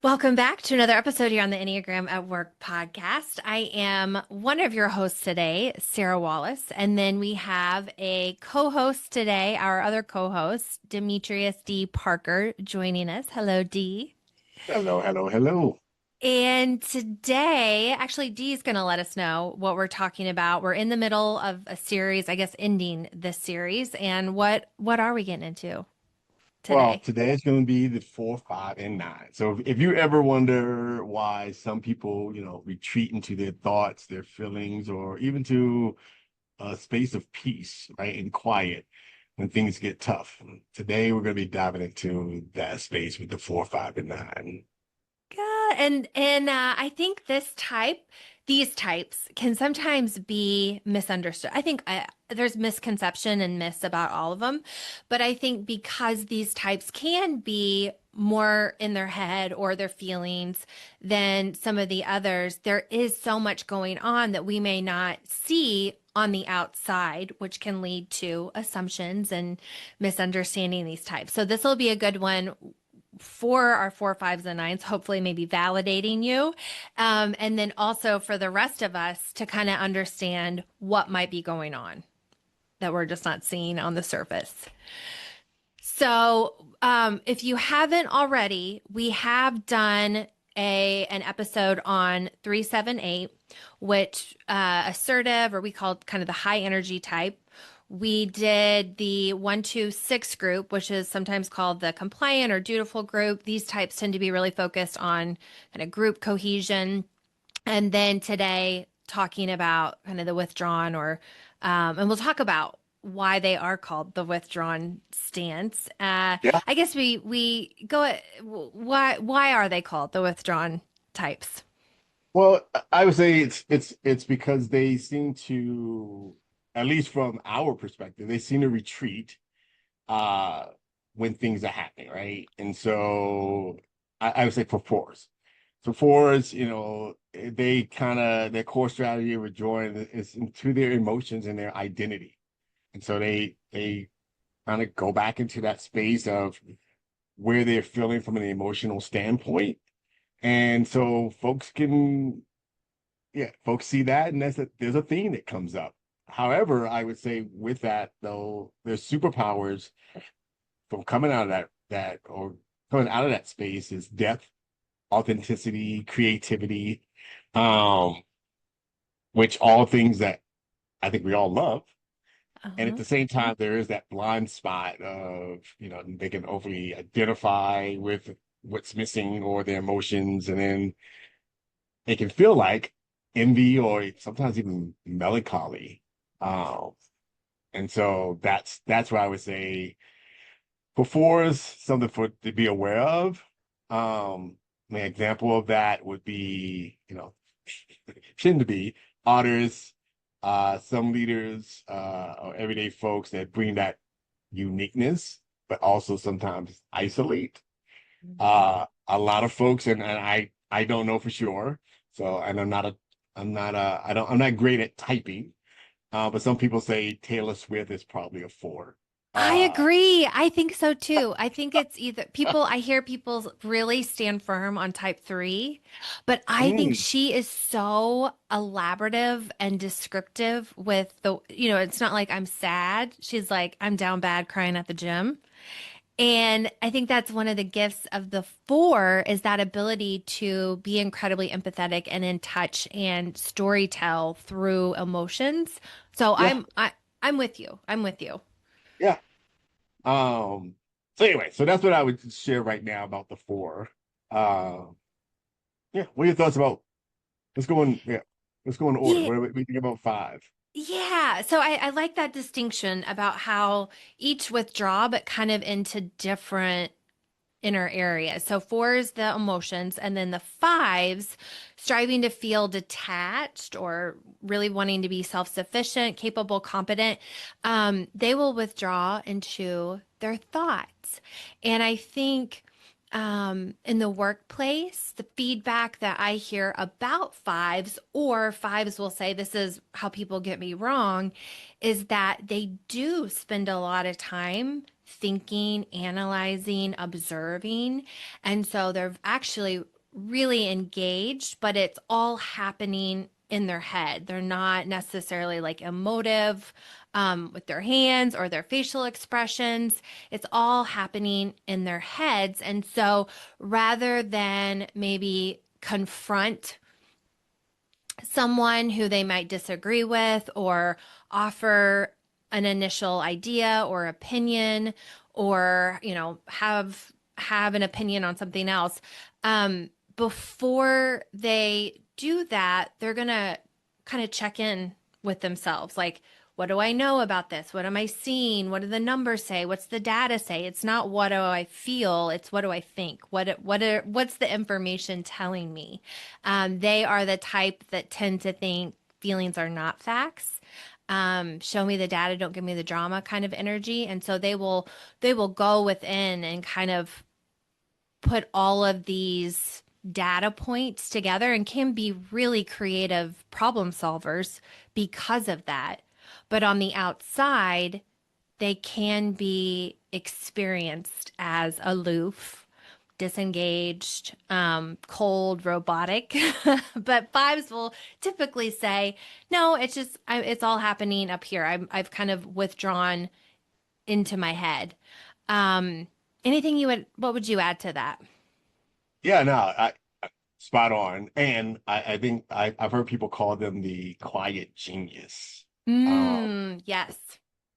Welcome back to another episode here on the Enneagram at Work podcast. I am one of your hosts today, Sarah Wallace, and then we have a co-host today, our other co-host, Demetrius D. Parker, joining us. Hello, D. Hello, hello, hello. And today, actually, Dee is going to let us know what we're talking about. We're in the middle of a series, I guess, ending this series. And what are we getting into Well, today? today is going to be the 4, 5, and 9. So if you ever wonder why some people, retreat into their thoughts, their feelings, or even to a space of peace, right, and quiet when things get tough, today we're going to be diving into that space with the 4, 5, and 9. Yeah, and I think these types can sometimes be misunderstood. I think there's misconception and myths about all of them, but I think because these types can be more in their head or their feelings than some of the others, there is so much going on that we may not see on the outside, which can lead to assumptions and misunderstanding these types. So this will be a good one for our four, fives, and nines, hopefully maybe validating you. And then also for the rest of us to kind of understand what might be going on that we're just not seeing on the surface. So, if you haven't already, we have done an episode on 378, which assertive, or we call it kind of the high energy type. We did the 126 group, which is sometimes called the compliant or dutiful group. These types tend to be really focused on kind of group cohesion. And then today, talking about kind of the withdrawn, and we'll talk about why they are called the withdrawn stance. Yeah. I guess we go at why are they called the withdrawn types? Well, I would say it's because they seem to, at least from our perspective, they seem to retreat uh when things are happening, right? And so I would say for fours. So fours, they kind of their core strategy of withdrawing is into their emotions and their identity. And so they kind of go back into that space of where they're feeling from an emotional standpoint. And so folks see that, and there's a theme that comes up. However, I would say with that though, their superpowers from coming out of that or coming out of that space is depth, authenticity, creativity, um, which all things that I think we all love. And at Uh-huh. the same time, there is that blind spot of, they can overly identify with what's missing or their emotions, and then it can feel like envy or sometimes even melancholy. Um, and so that's what I would say before is something for to be aware of. An example of that would be, tend to be otters, some leaders, or everyday folks that bring that uniqueness, but also sometimes isolate. A lot of folks, and I don't know for sure. So, and I'm not great at typing. But some people say Taylor Swift is probably a four. I Uh, agree. I think so too. I think it's either I hear people really stand firm on type three, but I think mm, she is so elaborative and descriptive with it's not like I'm sad. She's like, I'm down bad crying at the gym. And I think that's one of the gifts of the four is that ability to be incredibly empathetic and in touch and story tell through emotions. So yeah, I'm with you. I'm with you. yeah. Um, so anyway, so that's what I would share right now about the four. Um, yeah, what are your thoughts about let's go in order. Yeah. What do you think about five? Yeah, so I like that distinction about how each withdraw, but kind of into different inner areas. So four is the emotions, and then the fives, striving to feel detached or really wanting to be self-sufficient, capable, competent. They will withdraw into their thoughts. And I think in the workplace, the feedback that I hear about fives, or fives will say, this is how people get me wrong, is that they do spend a lot of time thinking, analyzing, observing. And so they're actually really engaged, but it's all happening in their head. They're not necessarily like emotive with their hands or their facial expressions. It's all happening in their heads. And so rather than maybe confront someone who they might disagree with or offer an initial idea or opinion or, have an opinion on something else, before they do that, they're going to kind of check in with themselves. Like, what do I know about this? What am I seeing? What do the numbers say? What's the data say? It's not what do I feel, it's what do I think? What's the information telling me? They are the type that tend to think feelings are not facts. Show me the data, don't give me the drama kind of energy. And so they will go within and kind of put all of these data points together and can be really creative problem solvers because of that. But on the outside, they can be experienced as aloof, disengaged, cold, robotic. But fives will typically say, no, it's all happening up here. I've kind of withdrawn into my head. Um, what would you add to that? Yeah, no, spot on. And I think I've heard people call them the quiet genius. Yes.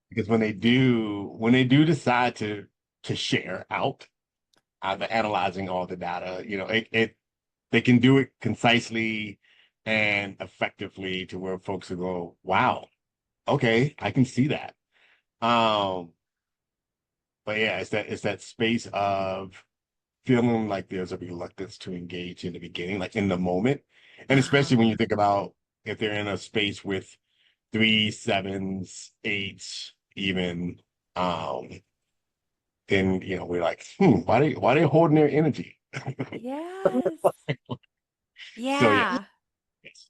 Because when they do decide to share out after analyzing all the data, they can do it concisely and effectively to where folks will go, wow, okay, I can see that. Um, but yeah, it's that space of feeling like there's a reluctance to engage in the beginning, like in the moment. And Uh-huh. especially when you think about if they're in a space with three, sevens, eights, even, um, then we're like, why they holding their energy? Yes. So yeah, Yeah. yes.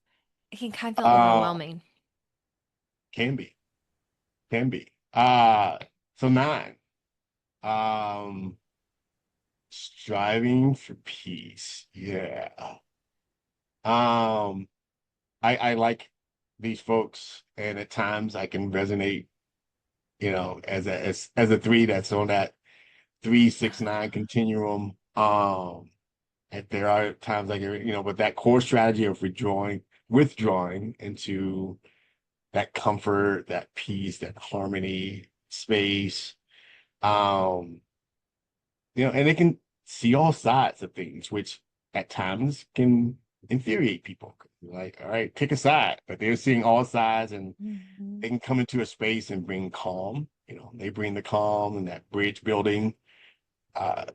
It can kind of feel Uh overwhelming. can be, can be. So nine. Um, striving for peace. Yeah. Um, I like these folks, and at times I can resonate, as a three that's on that 3, 6, 9 continuum. And there are times like with that core strategy of withdrawing into that comfort, that peace, that harmony space. Um, and they can see all sides of things, which at times can infuriate people. Like, all right, pick a side, but they're seeing all sides and Mhm. they can come into a space and bring calm. They bring the calm and that bridge building. Uh,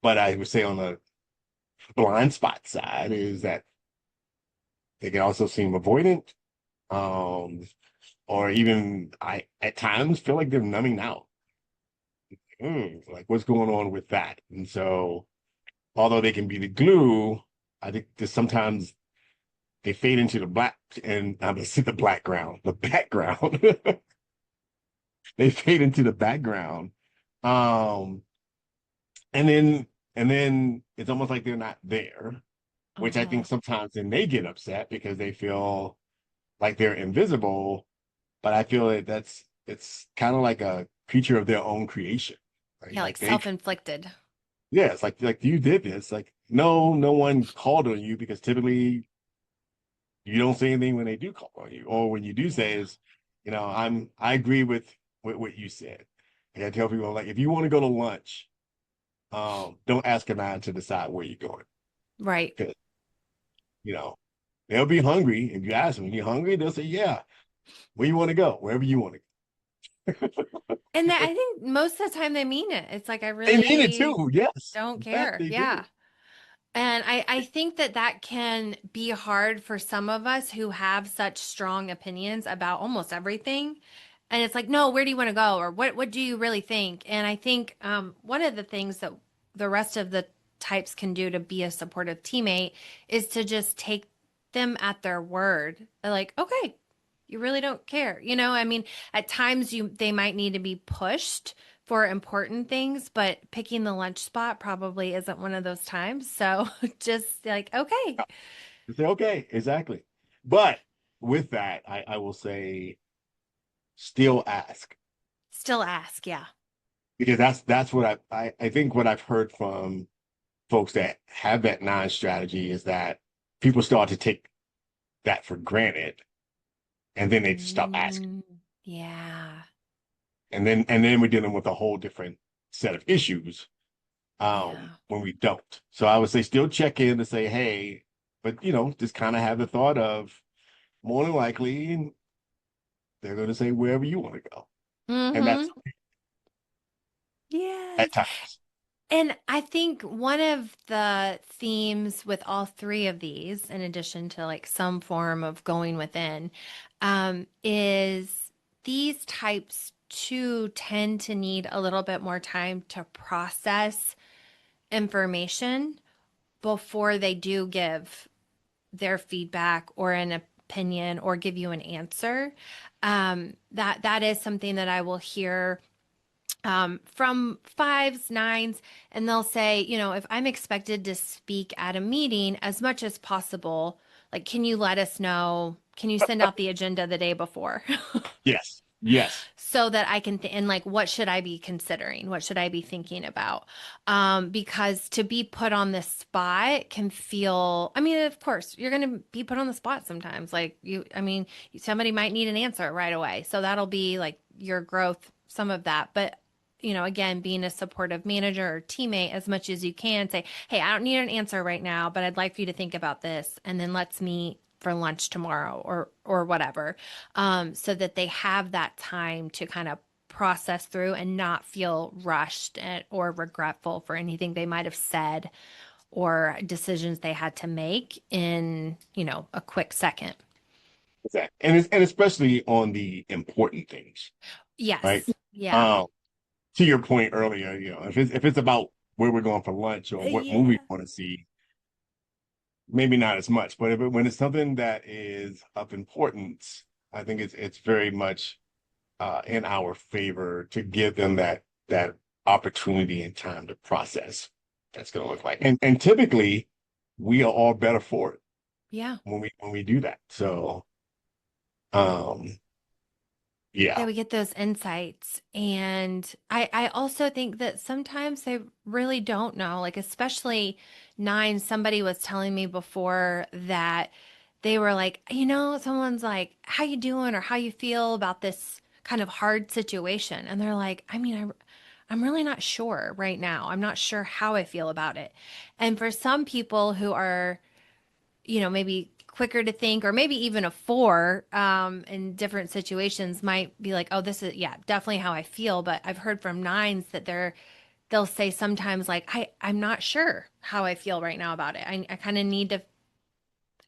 but I would say on the blind spot side is that they can also seem avoidant, um, or even I at times feel like they're numbing out. Like what's going on with that? And so, although they can be the glue, I think there's sometimes they fade into the black and I'm gonna say the background. They fade into the background. Um, and then it's almost like they're not there, which I Uh-huh. think sometimes then they get upset because they feel like they're invisible. But I feel that it's kind of like a creature of their own creation, right? Yeah, like Like they, self-inflicted. yeah, it's like you did this. Like no one called on you because typically you don't say anything when they do call on you, or when you do say Yeah. is, I agree with what you said. Like I tell people, like if you want to go to lunch, don't ask a man to decide where you're going Right. because you know they'll be hungry. If you ask them, you hungry? They'll say, yeah. Where you want to go? Wherever you want to And that, go. I think most of the time they mean it. It's like, I They mean it really too. Yes, don't that care. they Yeah. do. And I think that that can be hard for some of us who have such strong opinions about almost everything. And it's like, no, where do you want to go? Or what do you really think? And I think one of the things that the rest of the types can do to be a supportive teammate is to just take them at their word. Like, okay, you really don't care. I mean, at times they might need to be pushed for important things, but picking the lunch spot probably isn't one of those times. So just like, okay, You say, okay, exactly. But with that, I will say still ask still ask. Yeah. because that's what I think what I've heard from folks that have that non-strategy is that people start to take that for granted and then they just stop asking. Mm, yeah. And then we're dealing with a whole different set of issues Yeah. when we don't. So I would say still check in to say, hey, but just kind of have the thought of more than likely they're going to say wherever you want to go. And that's Mm-hmm. at Yes. times. And I think one of the themes with all three of these, in addition to like some form of going within, is these types too tend to need a little bit more time to process information before they do give their feedback or an opinion or give you an answer. That is something that I will hear from fives, nines, and they'll say, if I'm expected to speak at a meeting as much as possible, like, can you let us know? Can you send out the agenda the day before? Yes. Yes. So that I can and like what should I be considering? What should I be thinking about? Because to be put on this spot can feel, I mean, of course, you're going to be put on the spot sometimes. Like I mean, somebody might need an answer right away. So that'll be like your growth, some of that. But again, being a supportive manager or teammate as much as you can say, hey, I don't need an answer right now, but I'd like for you to think about this. And then let's meet for lunch tomorrow or whatever, so that they have that time to kind of process through and not feel rushed or regretful for anything they might have said or decisions they had to make in, a quick second. Exactly. And especially on the important things, right? Yes. Yeah. Um, to your point earlier, if it's about where we're going for lunch or what movie we Yeah. want to see, maybe not as much. But when it's something that is of importance, I think it's very much in our favor to give them that opportunity and time to process. That's going to look like, and typically we are all better for it Yeah. when we do that. So, um, Yeah, yeah, we get those insights. And I also think that sometimes they really don't know, like especially nine, somebody was telling me before that they were like, someone's like, how you doing or how you feel about this kind of hard situation. And they're like, I mean, I'm really not sure right now. I'm not sure how I feel about it. And for some people who are maybe quicker to think, or maybe even a four in different situations might be like, oh, this is, yeah, definitely how I feel. But I've heard from nines that they'll say sometimes like, I'm not sure how I feel right now about it. I kind of need to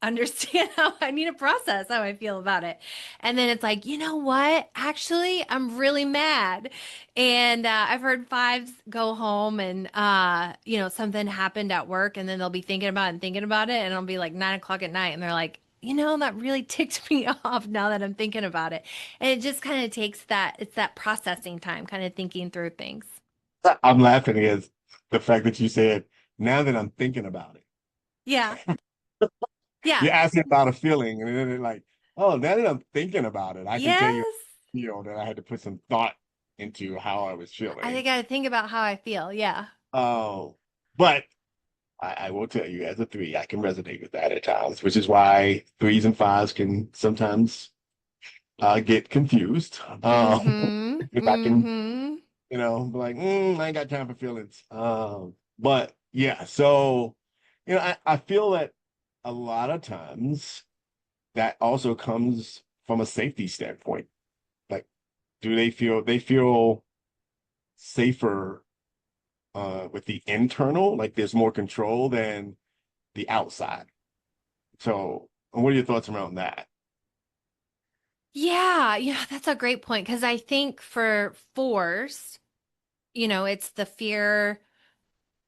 understand how I need to process how I feel about it. And then it's like, you know what? Actually, I'm really mad. And I've heard fives go home and, something happened at work and then they'll be thinking about it and thinking about it. And it'll be like 9 o'clock at night. And they're like, that really ticked me off now that I'm thinking about it. And it just kind of it's that processing time, kind of thinking through things. I'm laughing at the fact that you said now that I'm thinking about it. Yeah. Yeah. You're asking about a feeling, and then they're like, oh, now that I'm thinking about it, I can tell you, Yes. that I had to put some thought into how I was I feeling. think I think about how I feel. Yeah. Oh, but I will tell you, as a three, I can resonate with that at times, which is why threes and fives can sometimes get confused. Mm-hmm. If I can, Mm-hmm. be like, I ain't got time for feelings. But yeah, so I feel that a lot of times that also comes from a safety standpoint. Like, do they feel safer with the internal, like there's more control than the outside? So, what are your thoughts around that? Yeah, that's a great point because I think for fours, it's the fear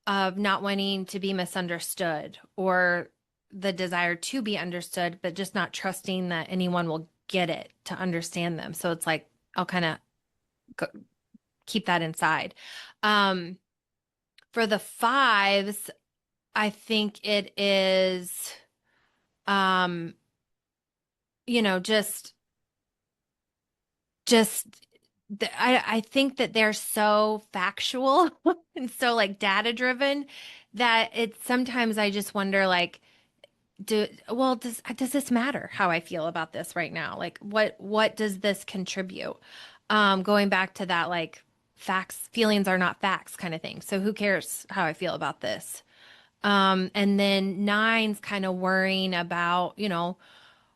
of not wanting to be misunderstood or the desire to be understood, but just not trusting that anyone will get it to understand them. So it's like I'll kind of keep that inside. Um, for the fives, I think it is, um, you know, just I think that they're so factual and so like data driven that it's sometimes I just wonder like does this matter how I feel about this right now? Like what does this contribute? Going back to that like facts, feelings are not facts kind of thing. So who cares how I feel about this? And then nine's kind of worrying about,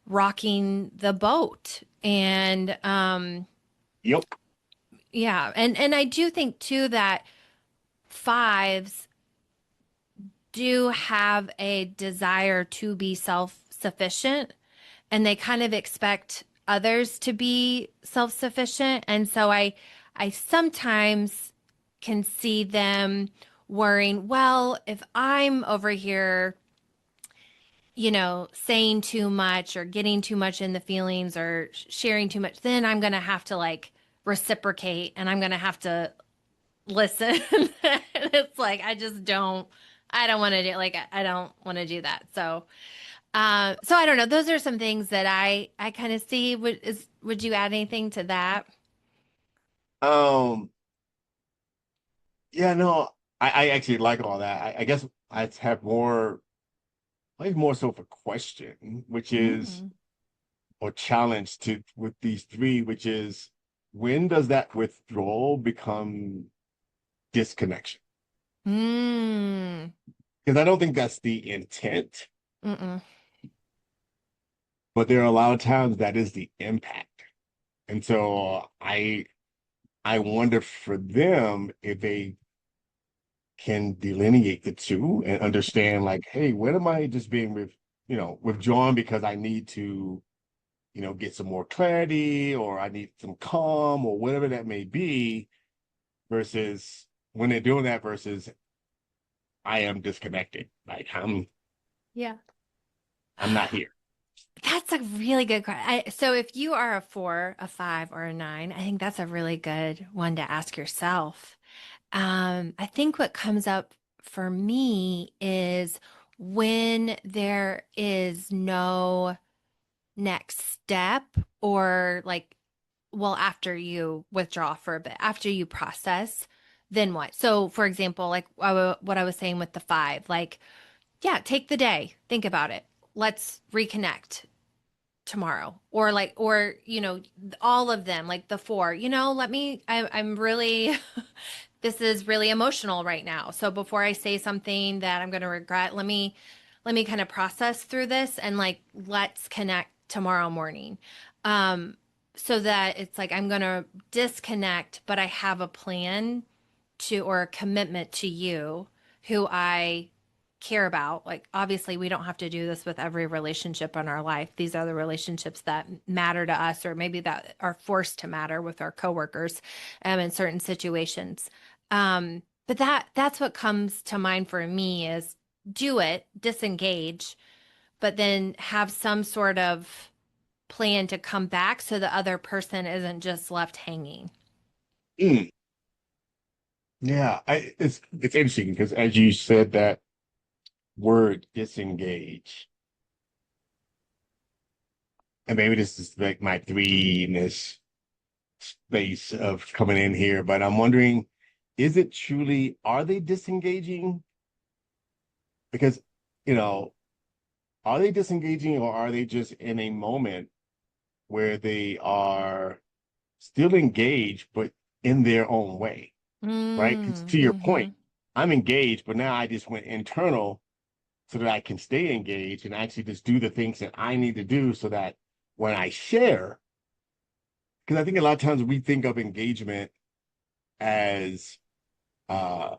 rocking the boat. And Yep. yeah, and I do think too that fives do have a desire to be self-sufficient and they kind of expect others to be self-sufficient. And so I sometimes can see them worrying, well, if I'm over here, saying too much or getting too much in the feelings or sharing too much, then I'm going to have to like reciprocate and I'm going to have to listen. It's like I don't want to do like I don't want to do that. So I don't know. Those are some things that I kind of see. Would you add anything to that? Um, yeah, no, I actually like all that. I guess I have more, maybe more so of a question, which is, Mm. or challenge to with these three, which is, when does that withdrawal become disconnection? Mm. Because I don't think that's the intent, Mm-mm. but there are a lot of times that is the impact. And so I wonder for them if they can delineate the two and understand like, hey, when am I just being withdrawn because I need to, get some more clarity or I need some calm or whatever that may be, versus when they're doing that versus I am disconnected. Like Yeah. I'm not here. That's a really good question. So if you are a four, a five, or a nine, I think that's a really good one to ask yourself. I think what comes up for me is when there is no next step or like, well, after you withdraw for a bit, after you process, then what? So, for example, like what I was saying with the five, like, yeah, take the day, think about it. Let's reconnect tomorrow or all of them like the four I'm really this is really emotional right now, so before I say something that I'm going to regret, let me kind of process through this and like let's connect tomorrow morning, um so that it's like I'm going to disconnect but I have a plan to or a commitment to you who I care about. Like, obviously, we don't have to do this with every relationship in our life. These are the relationships that matter to us, or maybe that are forced to matter with our coworkers in certain situations. But that's what comes to mind for me is do it, disengage, but then have some sort of plan to come back so the other person isn't just left hanging. Mm, yeah, it's interesting because as you said that word disengage, and maybe this is like my three in this space of coming in here, but I'm wondering, is it truly, are they disengaging? Because, you know, are they disengaging or are they just in a moment where they are still engaged, but in their own way, right? 'Cause to your point, Mm-hmm. I'm engaged, but now I just went internal so that I can stay engaged and actually just do the things that I need to do so that when I share, because I think a lot of times we think of engagement as uh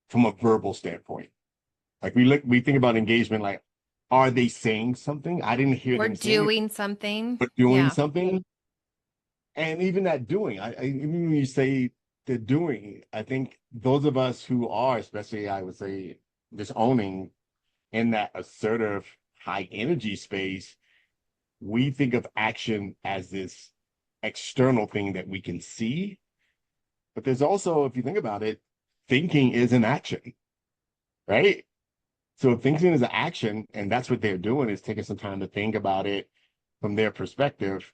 from a verbal standpoint. Like we think about engagement like, are they saying something? I didn't hear We're them saying it, doing something. but doing Yeah. something. And even that doing, even when you say they're doing. I think those of us who are, especially I would say, just owning in that assertive, high energy space, we think of action as this external thing that we can see. But there's also, if you think about it, thinking is an action, right? So thinking is an action, and that's what they're doing is taking some time to think about it from their perspective.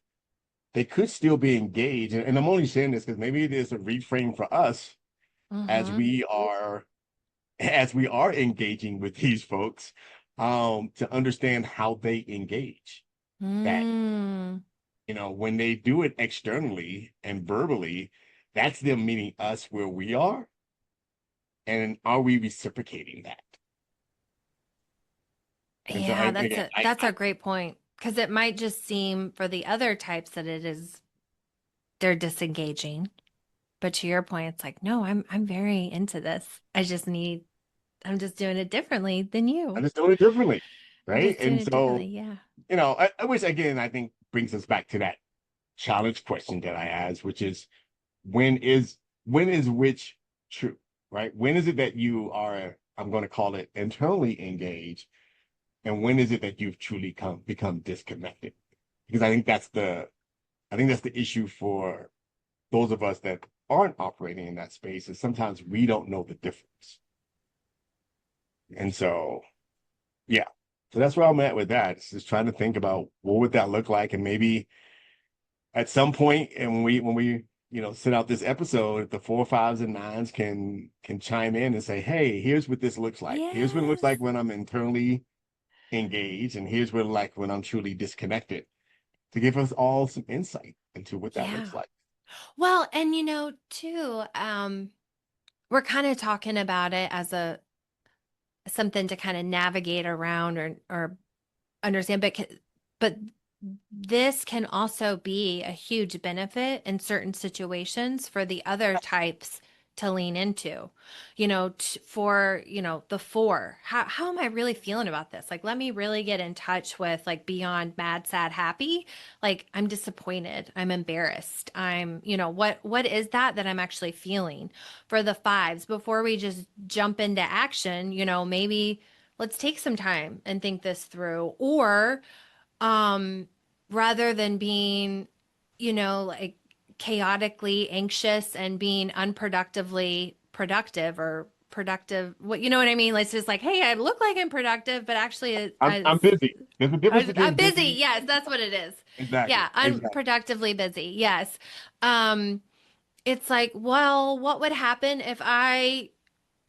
They could still be engaged. And I'm only saying this because maybe it is a reframe for us as Mm-hmm. we are engaging with these folks, to understand how they engage. That, Mm. when they do it externally and verbally, that's them meeting us where we are. And are we reciprocating that? And so Yeah, again, that's a great point because it might just seem for the other types that they're disengaging. But to your point, it's like, no, I'm very into this. I'm just doing it differently than I'm you. just doing it differently, I'm right? just doing And it differently. so, Yeah. which again, I think brings us back to that challenge question that I asked, which is when is when is which true, right? When is it that you are, I'm going to call it internally engaged, and when is it that you've truly become disconnected? Because I think that's the issue for those of us that aren't operating in that space is sometimes we don't know the difference. And so, yeah. So that's where I'm at with that. It's just trying to think about what would that look like, and maybe at some point, and when we sit out this episode, the four, fives, and nines can chime in and say, "Hey, here's what this looks like. Here's what it looks Yes. like when I'm internally engaged, and here's what it like when I'm truly disconnected." To give us all some insight into what that looks Yeah. like. Well, and too, we're kind of talking about it as a something to kind of navigate around or understand, but this can also be a huge benefit in certain situations for the other types to lean into. For, the four. How am I really feeling about this? Like, let me really get in touch with like beyond mad, sad, happy. Like, I'm disappointed. I'm embarrassed. What is that I'm actually feeling? For the fives, before we just jump into action, maybe let's take some time and think this through. Or um, rather than being, like chaotically anxious and being unproductively productive or productive, you know what I mean? It's just like, hey, I look like I'm productive, but actually I'm busy. There's a difference I'm between busy. busy. Yes, that's what it is. Exactly. Yeah, Exactly. unproductively busy. Yes. Um, it's like, well, what would happen if I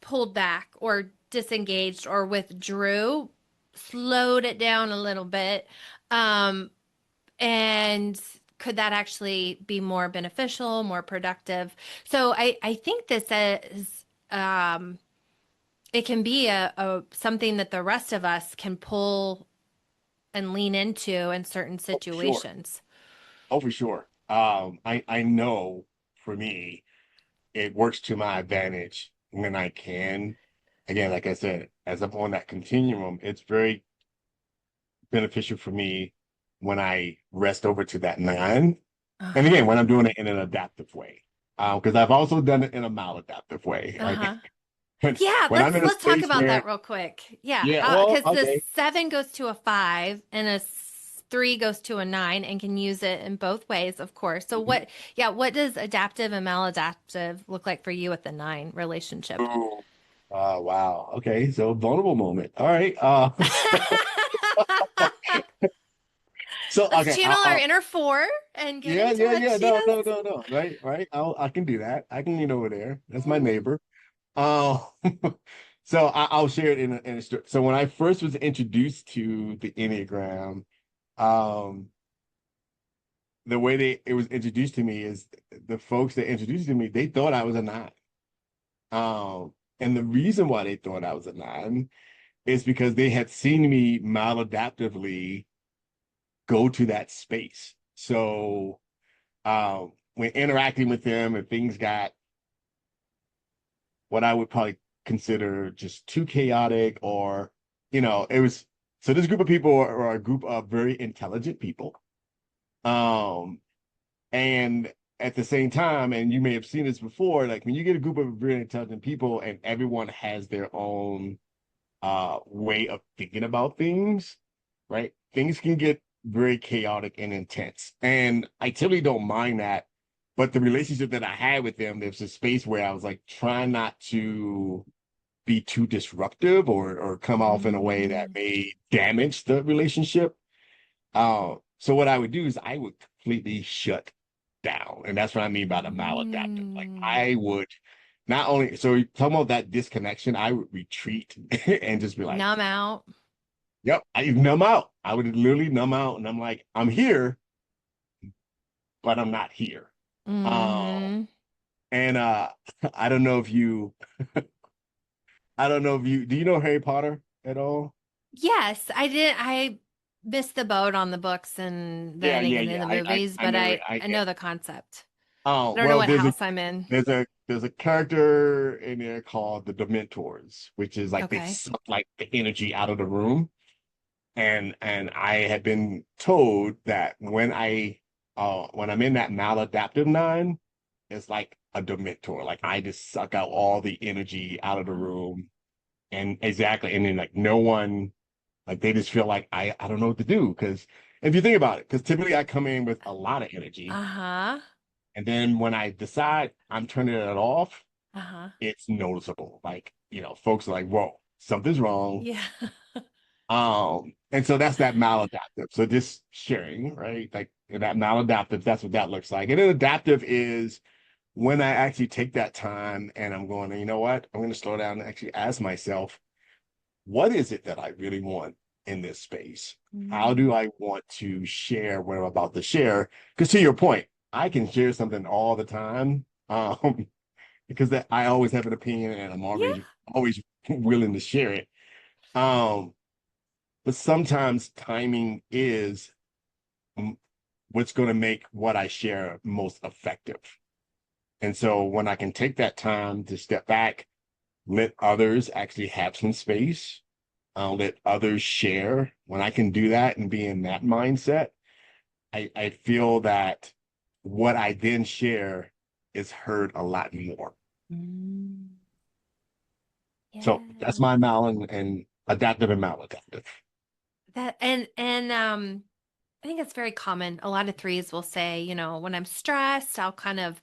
pulled back or disengaged or withdrew, slowed it down a little bit? Um, and could that actually be more beneficial, more productive? So I think this is it can be a something that the rest of us can pull and lean into in certain Oh, for sure. situations. Oh, for sure. I know for me, it works to my advantage when I can. Again, like I said, as I'm on that continuum, it's very beneficial for me when I rest over to that nine. And again, Uh-huh. when I'm doing it in an adaptive way. Because I've also done it in a maladaptive way, right? Uh-huh. Yeah, When I'm in a let's talk space about where, that real quick. Yeah, yeah, how well, because the okay. seven goes to a five and three goes to a nine and can use it in both ways, of course. So Mhm. what does adaptive and maladaptive look like for you with the nine relationship? Ooh. Wow. Okay. So vulnerable moment. All right. So Let's okay. channel our inner four and get Yeah, in yeah, yeah. touch. No, Yes. no, no, no. Right, right. I can do that. I can get over there. That's my Mhm. neighbor. Uh, so I'll share it in a story. So when I first was introduced to the Enneagram, um, the way it was introduced to me is the folks that introduced it to me, they thought I was a nine. And the reason why they thought I was a nine is because they had seen me maladaptively go to that space. So when interacting with them and things got what I would probably consider just too chaotic, or it was, so this group of people are a group of very intelligent people. Um and at the same time, and you may have seen this before, like when you get a group of very intelligent people and everyone has their own way of thinking about things, right? Things can get very chaotic and intense. And I typically don't mind that. But the relationship that I had with them, there's a space where I was like trying not to be too disruptive or come off in a way that Mm. may damage the relationship. So what I would do is I would completely shut down. And that's what I mean by the maladaptive. Like Mm. I would not only, so talking about that disconnection, I would retreat and just be like, Numb out. yep, I numb out. I would literally numb out and I'm like, I'm here, but I'm not here. Hmm. And I don't know if you I don't know if you do you know Harry Potter at all? Yes, I did. I missed the boat on the books and the Yeah, ending yeah, and in yeah. the I movies, I but never I know the concept. oh I don't know well what house I'm in. there's a character in there called the Dementors, which is like they Okay. suck like the energy out of the room. And I had been told that when I'm in that maladaptive nine, it's like a Dementor. Like I just suck out all the energy out of the Wow. room. And exactly. And then like no one like they just feel like I don't know what to do. Cause if you think about it, because typically I come in with a lot of energy. Uh-huh. And then when I decide I'm turning it off, Uh-huh. it's noticeable. Like, folks are like, whoa, something's wrong. Yeah. And so that's that maladaptive. So just sharing, right? Like that maladaptive, that's what that looks like. And then adaptive is when I actually take that time and I'm going, you know what? I'm going to slow down and actually ask myself, what is it that I really want in this space? How Mm. do I want to share what I'm about to share? Because to your point, I can share something all the time. Because I always have an opinion and I'm Yeah. always willing to share it. Um, but sometimes timing is mm, what's going to make what I share most effective. And so when I can take that time to step back, let others actually have some space, let others share, when I can do that and be in that mindset, I feel that what I then share is heard a lot more. Mm. So that's Yeah. my mal and adaptive and maladaptive. That and I think it's very common. A lot of threes will say, when I'm stressed, I'll kind of,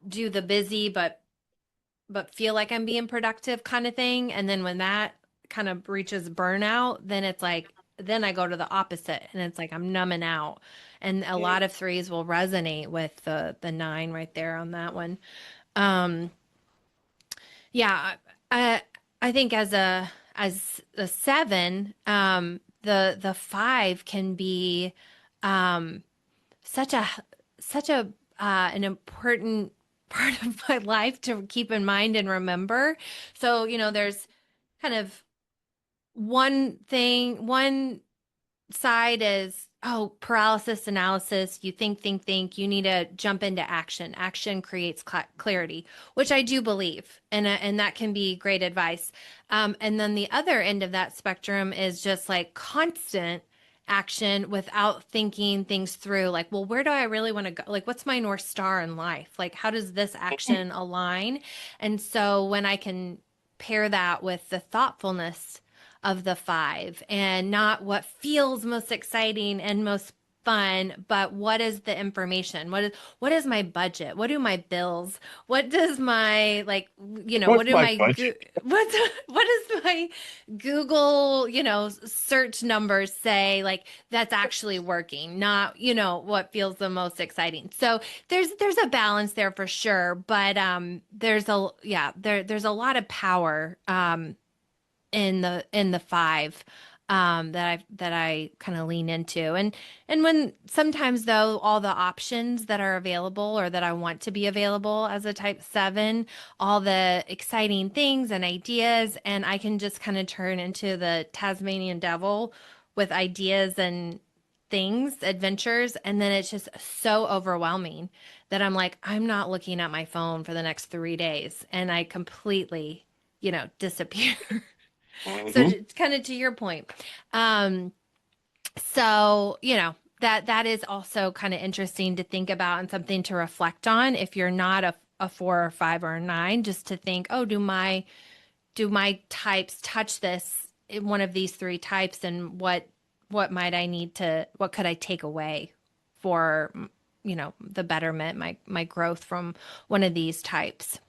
do the busy but feel like I'm being productive kind of thing. And then when that kind of reaches burnout, then it's like then I go to the opposite and it's like I'm numbing out. And a Mm. lot of threes will resonate with the nine right there on that one. Um yeah, I think as a seven, the five can be um such a such a an important part of my life to keep in mind and remember. So, there's kind of one side is, oh, paralysis analysis. You think. You need to jump into action. Action creates clarity, which I do believe, and that can be great advice. And then the other end of that spectrum is just like constant action without thinking things through. Like, well, where do I really want to go? Like, what's my North Star in life? Like, how does this action align? And so when I can pair that with the thoughtfulness of the five and not what feels most exciting and most fun, but what is the information? What is my budget? What do my bills? What does my like, What's what do my my budget? what does my Google, search numbers say like that's actually working, not, what feels the most exciting. So there's a balance there for sure, but there's a lot of power in the five that I kind of lean into. And when sometimes though all the options that are available or that I want to be available as a type seven, all the exciting things and ideas, and I can just kind of turn into the Tasmanian devil with ideas and things, adventures, and then it's just so overwhelming that I'm like, I'm not looking at my phone for the next 3 days, and I completely, disappear. So Hmm. it's kind of to your point. Um, so, that is also kind of interesting to think about and something to reflect on if you're not a 4 or 5 or a 9, just to think, oh, do my types touch this in one of these three types, and what might I need to, what could I take away for, the betterment, my growth from one of these types.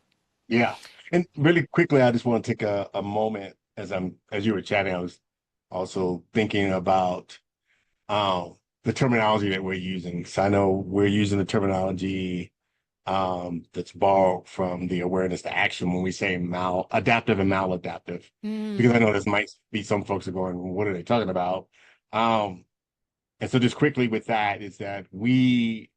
Yeah. And really quickly, I just want to take a moment as you were chatting, I was also thinking about the terminology that we're using. So I know we're using the terminology that's borrowed from the awareness to action when we say adaptive and maladaptive. Because I Mm. know there might be some folks are going, what are they talking about? Um, and so just quickly with that is that we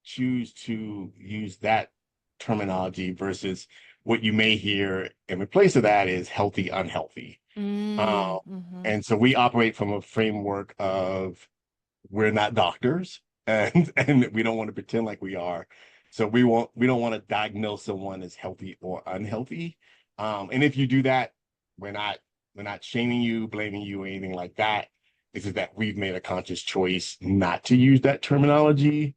choose to use that terminology versus what you may hear in replace of that is healthy, unhealthy. Mm. Um, Hmm. and so we operate from a framework of we're not doctors and we don't want to pretend like we are. So we don't want to diagnose someone as healthy or unhealthy. And if you do that, we're not we're not shaming you, blaming you, or anything like that. It's just that we've made a conscious choice not to use that terminology,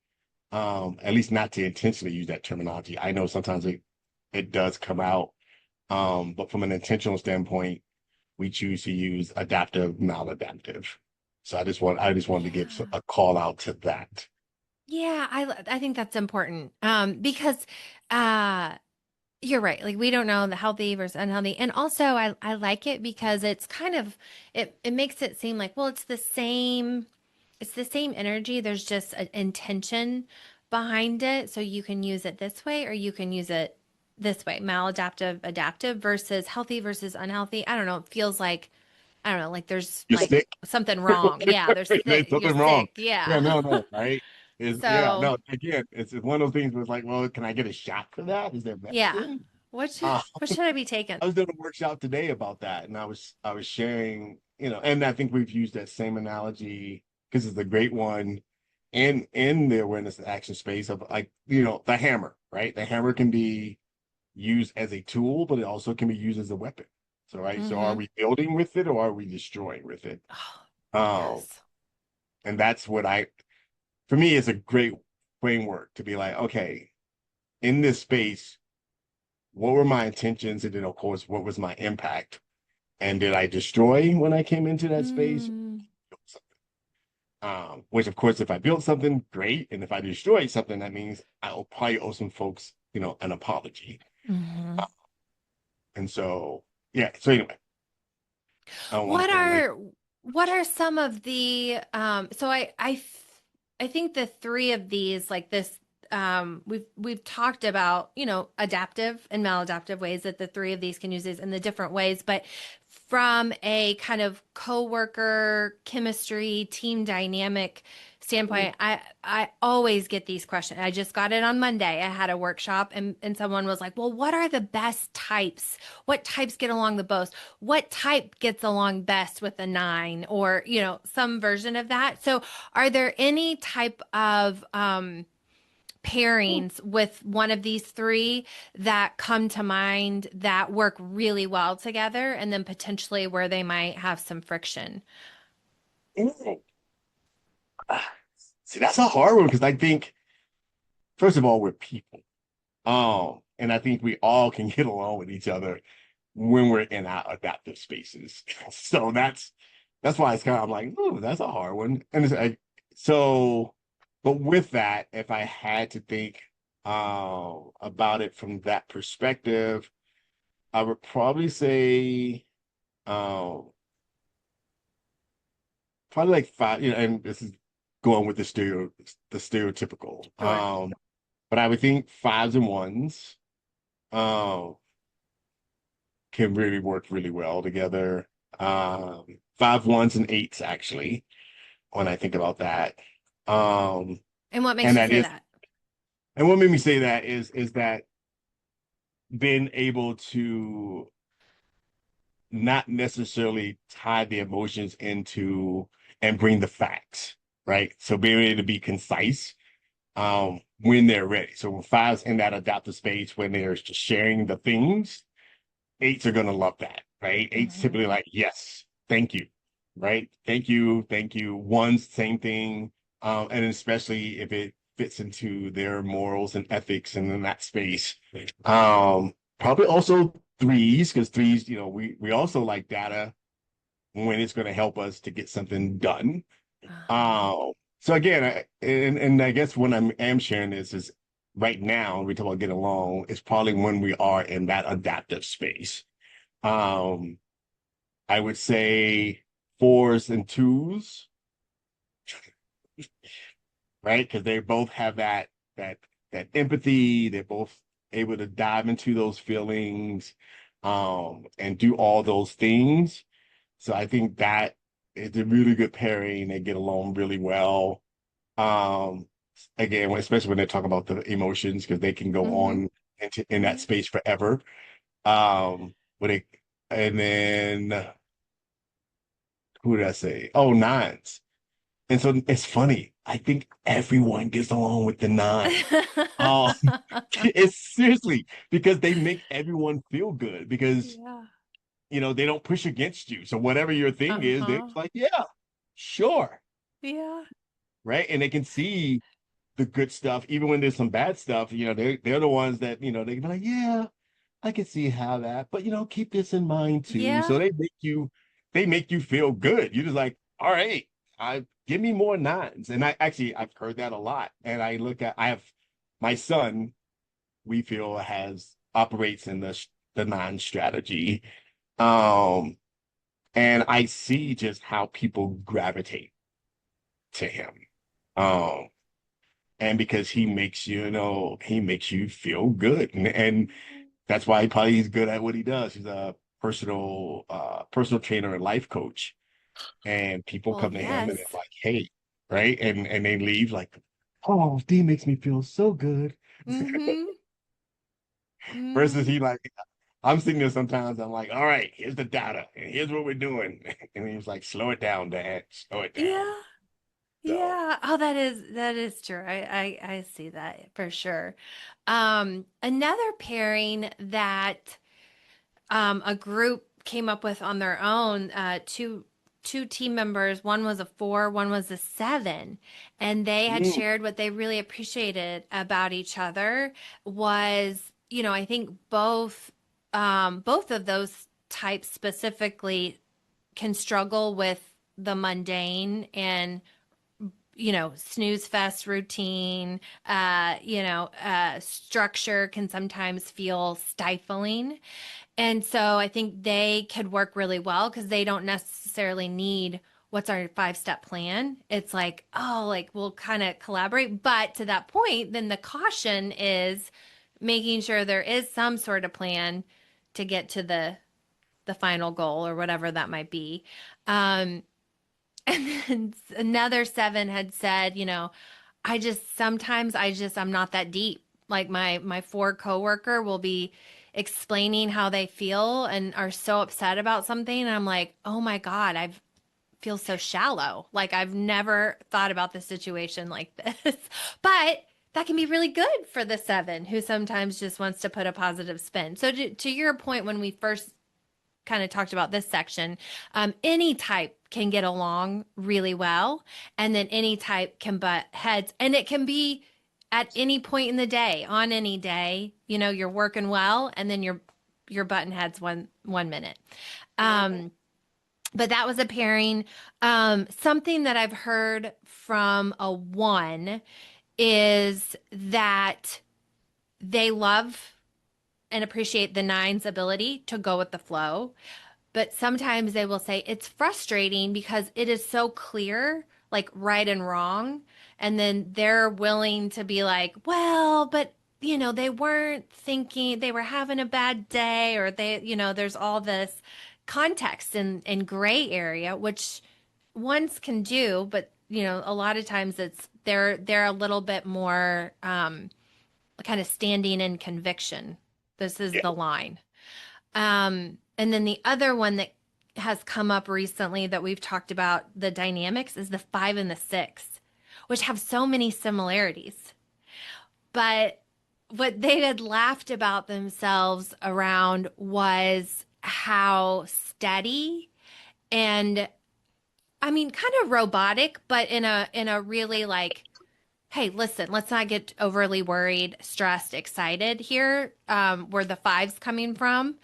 at least not to intentionally use that terminology. I know sometimes it does come out, but from an intentional standpoint, we choose to use adaptive, maladaptive. So I just wanted to give Yeah. a call out to that. Yeah, I think that's important. Because uh you're right. Like, we don't know the healthy versus unhealthy. And also I like it because it's kind of, it makes it seem like, well, it's the same energy. There's just an intention behind it. So you can use it this way or you can use it this way. Maladaptive, adaptive versus healthy versus unhealthy. I don't know. It feels like, I don't know, like there's You're like sick. something wrong. Yeah, There's you're something wrong. sick. Yeah. Yeah, no, right? Is yeah, So, no. Again, it's one of those things where it's like, well, can I get a shot for that? Is there yeah. medicine? What should, Uh, what should I be taking? I was doing a workshop today about that, and I was sharing, and I think we've used that same analogy because it's a great one in the awareness and action space of like, the hammer, right? The hammer can be used as a tool, but it also can be used as a weapon. So, right. So are Mm-hmm. we building with it or are we destroying with it? Oh, Um, yes. and that's what for me, it's a great framework to be like, okay, in this space, what were my intentions? And then, of course, what was my impact? And did I destroy when I came into that space? Mm, Which, of course, if I built something, great. And if I destroyed something, that means I'll probably owe some folks, an apology. hmm. And so, yeah. So anyway, I don't want What to belabor. are what are some of the so I think the three of these, like this, we've talked about, adaptive and maladaptive ways that the three of these can use this in the different ways, but from a kind of coworker chemistry team dynamic standpoint, I always get these questions. I just got it on Monday. I had a workshop, and someone was like, well, what are the best types? What types get along the most? What type gets along best with a 9, or, some version of that? So are there any type of pairings with one of these three that come to mind that work really well together, and then potentially where they might have some friction? See, that's a hard one because I think, first of all, we're people. And I think we all can get along with each other when we're in our adaptive spaces. So that's why it's kind of I'm like, oh, that's a hard one. And so, but with that, if I had to think about it from that perspective, I would probably say um probably like five, and this is going with the stereotypical. Sure. But I would think fives and ones um can really work really well together. Five ones and eights actually, when I think about that. Um, And what makes and you that say is, that? and what made me say that is that being able to not necessarily tie the emotions into and bring the facts, right? So being able to be concise when they're ready. So when fives in that adaptive space, when they're just sharing the things, eights are gonna love that, right? Eights Hmm. typically like, yes, thank you, right? Thank you, thank you. Ones, same thing. and especially if it fits into their morals and ethics and in that space. Probably also threes, because threes, we also like data when it's going to help us to get something done. Uh-huh. Um, so again, and I guess when am sharing this is right now, we talk about getting along, it's probably when we are in that adaptive space. Um, I would say fours and twos, right? Because they both have that that empathy. They're both able to dive into those feelings, and do all those things. So I think that is a really good pairing. They get along really well. Um, Again, especially when they talk about the emotions, because they can go Mm-hmm. on in that Yeah. space forever. But it, and then who did I say? Oh, nines. And so it's funny. I think everyone gets along with the nine. Oh, it's seriously because they make everyone feel good because Yeah. they don't push against you. So whatever your thing is, they're Uh-huh. like, yeah, sure, Yeah. right? And they can see the good stuff, even when there's some bad stuff. They're the ones that they can be like, yeah, I can see how that, but keep this in mind too. Yeah. So they make you feel good. You're just like, all right, I give me more nines. And I've heard that a lot. And I have my son, we feel has operates in the nine strategy. Um, and I see just how people gravitate to him. Um, and because he makes you feel good. And that's why he's good at what he does. He's a personal trainer and life coach. And people Well, come to him and they're yes. like, hey, right? And they leave like, oh, D makes me feel so good. Mm-hmm. Versus Mm-hmm. he like, I'm sitting there sometimes, I'm like, all right, here's the data, and here's what we're doing. And he's like, slow it down, Dad, slow it down. Yeah. So, Yeah. Oh, that is true. I see that for sure. Another pairing that a group came up with on their own, two team members, one was a four, one was a seven, and they had mm, shared what they really appreciated about each other was, I think both of those types specifically can struggle with the mundane and snooze fest routine, structure can sometimes feel stifling. And so I think they could work really well because they don't necessarily need what's our 5-step plan. It's like, oh, like we'll kind of collaborate. But to that point, then the caution is making sure there is some sort of plan to get to the final goal or whatever that might be. Um, and then another seven had said, I'm not that deep. Like my four coworker will be explaining how they feel and are so upset about something. And I'm like, oh my God, I feel so shallow. Like I've never thought about this situation like this. But that can be really good for the seven who sometimes just wants to put a positive spin. So to your point, when we first kind of talked about this section, any type can get along really well, and then any type can butt heads, and it can be at any point in the day, on any day. You're working well, and then you're button heads one minute. Um, but that was a pairing. Something that I've heard from a one is that they love and appreciate the nine's ability to go with the flow, but sometimes they will say it's frustrating because it is so clear, like right and wrong. And then they're willing to be like, well, but they weren't thinking, they were having a bad day, or there's all this context and gray area, which ones can do, but a lot of times they're a little bit more kind of standing in conviction. This is yeah, the line. And then the other one that has come up recently that we've talked about the dynamics is the five and the six, which have so many similarities. But what they had laughed about themselves around was how steady and I mean, kind of robotic, but in a really like, hey, listen, let's not get overly worried, stressed, excited here, where the five's coming from.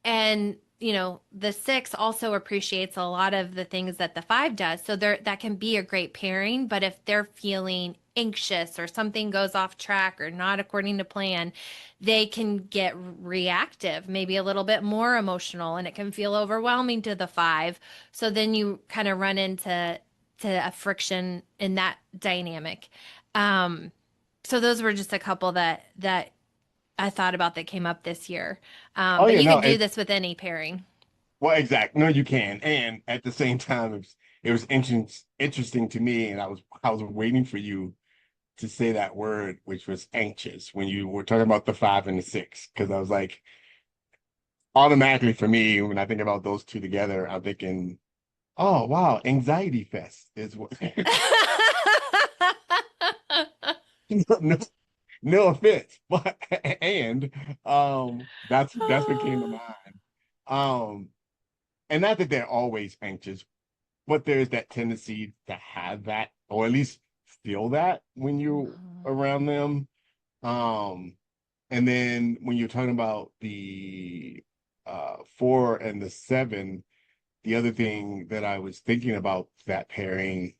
And, the six also appreciates a lot of the things that the five does. So there, that can be a great pairing. But if they're feeling anxious or something goes off track or not according to plan, they can get reactive, maybe a little bit more emotional, and it can feel overwhelming to the five. So then you kind of run into a friction in that dynamic. Um, so those were just a couple that I thought about that came up this year. Oh But yeah, you no, could do this with any pairing. well, exactly. No, you can. And at the same time, it was interesting to me, and I was waiting for you to say that word, which was anxious, when you were talking about the five and the six, because I was like, automatically for me, when I think about those two together, I'm thinking, oh wow, anxiety fest is what. No, no offense, but and that's what came to mind. Um, and not that they're always anxious, but there's that tendency to have that, or at least feel that when you're around them. Um, and then when you're talking about the four and the seven, the other thing that I was thinking about that pairing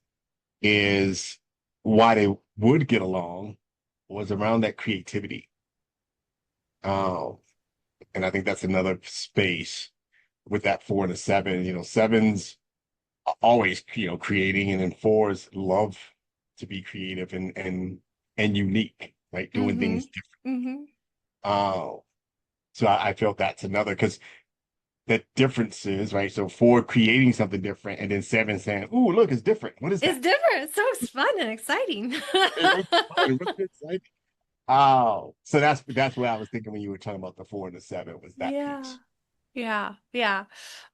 is why they would get along was around that creativity. Um, and I think that's another space with that four and a seven. Sevens always, creating, and then fours love to be creative and unique, right? Doing Mm-hmm. things different. Mm-hmm. So I felt that's another because the differences, right? So four creating something different, and then seven saying, "Ooh, look, it's different. What is It's that?" different. It's so fun and exciting. It's fun, it's really exciting. Oh, so that's what I was thinking when you were talking about the four and the seven was that Yeah. piece. Yeah. Yeah.